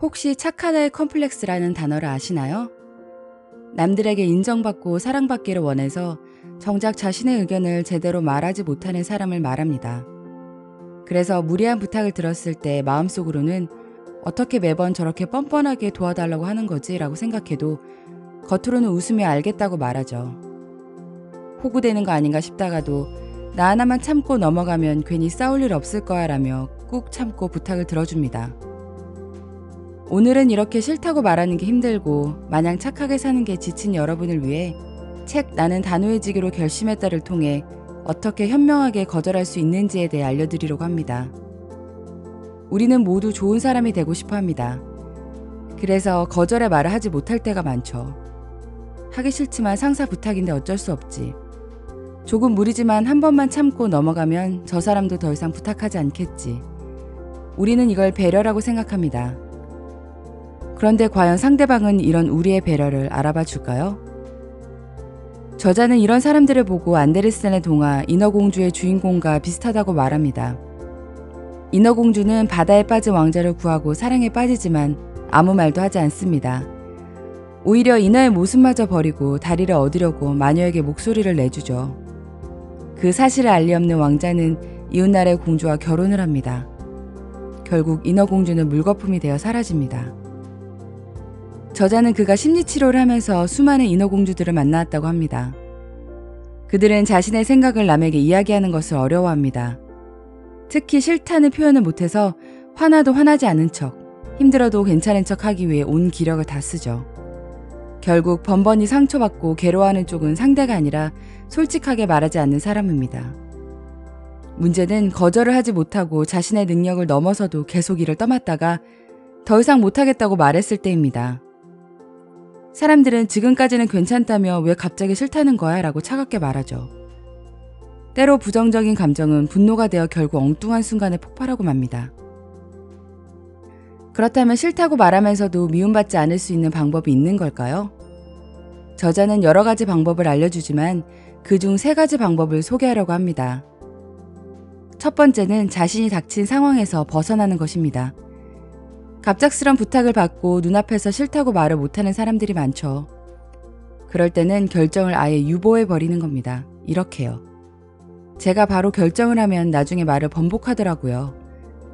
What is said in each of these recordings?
혹시 착한 아이 컴플렉스라는 단어를 아시나요? 남들에게 인정받고 사랑받기를 원해서 정작 자신의 의견을 제대로 말하지 못하는 사람을 말합니다. 그래서 무리한 부탁을 들었을 때 마음속으로는 어떻게 매번 저렇게 뻔뻔하게 도와달라고 하는 거지? 라고 생각해도 겉으로는 웃으며 알겠다고 말하죠. 호구되는 거 아닌가 싶다가도 나 하나만 참고 넘어가면 괜히 싸울 일 없을 거야 라며 꾹 참고 부탁을 들어줍니다. 오늘은 이렇게 싫다고 말하는 게 힘들고 마냥 착하게 사는 게 지친 여러분을 위해 책 나는 단호해지기로 결심했다를 통해 어떻게 현명하게 거절할 수 있는지에 대해 알려드리려고 합니다. 우리는 모두 좋은 사람이 되고 싶어 합니다. 그래서 거절의 말을 하지 못할 때가 많죠. 하기 싫지만 상사 부탁인데 어쩔 수 없지. 조금 무리지만 한 번만 참고 넘어가면 저 사람도 더 이상 부탁하지 않겠지. 우리는 이걸 배려라고 생각합니다. 그런데 과연 상대방은 이런 우리의 배려를 알아봐 줄까요? 저자는 이런 사람들을 보고 안데르센의 동화 인어공주의 주인공과 비슷하다고 말합니다. 인어공주는 바다에 빠진 왕자를 구하고 사랑에 빠지지만 아무 말도 하지 않습니다. 오히려 인어의 모습마저 버리고 다리를 얻으려고 마녀에게 목소리를 내주죠. 그 사실을 알리 없는 왕자는 이웃나라의 공주와 결혼을 합니다. 결국 인어공주는 물거품이 되어 사라집니다. 저자는 그가 심리치료를 하면서 수많은 인어공주들을 만나왔다고 합니다. 그들은 자신의 생각을 남에게 이야기하는 것을 어려워합니다. 특히 싫다는 표현을 못해서 화나도 화나지 않은 척, 힘들어도 괜찮은 척 하기 위해 온 기력을 다 쓰죠. 결국 번번이 상처받고 괴로워하는 쪽은 상대가 아니라 솔직하게 말하지 않는 사람입니다. 문제는 거절을 하지 못하고 자신의 능력을 넘어서도 계속 이를 떠맡다가 더 이상 못하겠다고 말했을 때입니다. 사람들은 지금까지는 괜찮다며 왜 갑자기 싫다는 거야? 라고 차갑게 말하죠. 때로 부정적인 감정은 분노가 되어 결국 엉뚱한 순간에 폭발하고 맙니다. 그렇다면 싫다고 말하면서도 미움받지 않을 수 있는 방법이 있는 걸까요? 저자는 여러 가지 방법을 알려주지만 그중 3가지 방법을 소개하려고 합니다. 첫 번째는 자신이 닥친 상황에서 벗어나는 것입니다. 갑작스런 부탁을 받고 눈앞에서 싫다고 말을 못하는 사람들이 많죠. 그럴 때는 결정을 아예 유보해버리는 겁니다. 이렇게요. 제가 바로 결정을 하면 나중에 말을 번복하더라고요.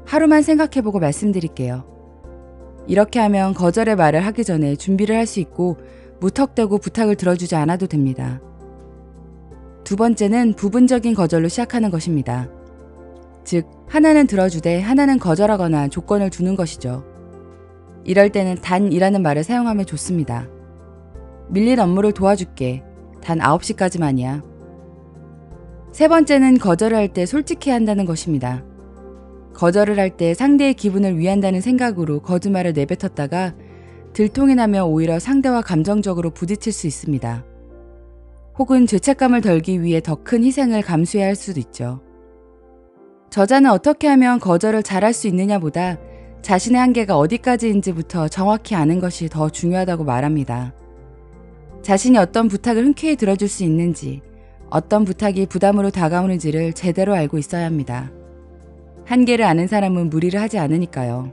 하루만 생각해보고 말씀드릴게요. 이렇게 하면 거절의 말을 하기 전에 준비를 할 수 있고 무턱대고 부탁을 들어주지 않아도 됩니다. 두 번째는 부분적인 거절로 시작하는 것입니다. 즉, 하나는 들어주되 하나는 거절하거나 조건을 두는 것이죠. 이럴 때는 단이라는 말을 사용하면 좋습니다. 밀린 업무를 도와줄게. 단 9시까지만이야. 세 번째는 거절을 할 때 솔직해야 한다는 것입니다. 거절을 할 때 상대의 기분을 위한다는 생각으로 거짓말을 내뱉었다가 들통이 나며 오히려 상대와 감정적으로 부딪힐 수 있습니다. 혹은 죄책감을 덜기 위해 더 큰 희생을 감수해야 할 수도 있죠. 저자는 어떻게 하면 거절을 잘할 수 있느냐보다 자신의 한계가 어디까지인지부터 정확히 아는 것이 더 중요하다고 말합니다. 자신이 어떤 부탁을 흔쾌히 들어줄 수 있는지, 어떤 부탁이 부담으로 다가오는지를 제대로 알고 있어야 합니다. 한계를 아는 사람은 무리를 하지 않으니까요.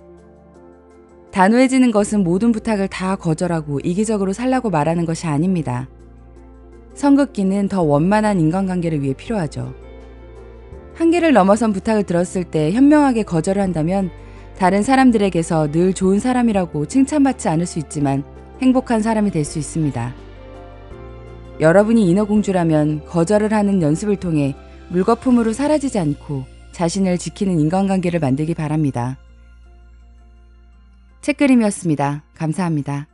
단호해지는 것은 모든 부탁을 다 거절하고 이기적으로 살라고 말하는 것이 아닙니다. 성급기는 더 원만한 인간관계를 위해 필요하죠. 한계를 넘어선 부탁을 들었을 때 현명하게 거절을 한다면 다른 사람들에게서 늘 좋은 사람이라고 칭찬받지 않을 수 있지만 행복한 사람이 될 수 있습니다. 여러분이 인어공주라면 거절을 하는 연습을 통해 물거품으로 사라지지 않고 자신을 지키는 인간관계를 만들기 바랍니다. 책그림이었습니다. 감사합니다.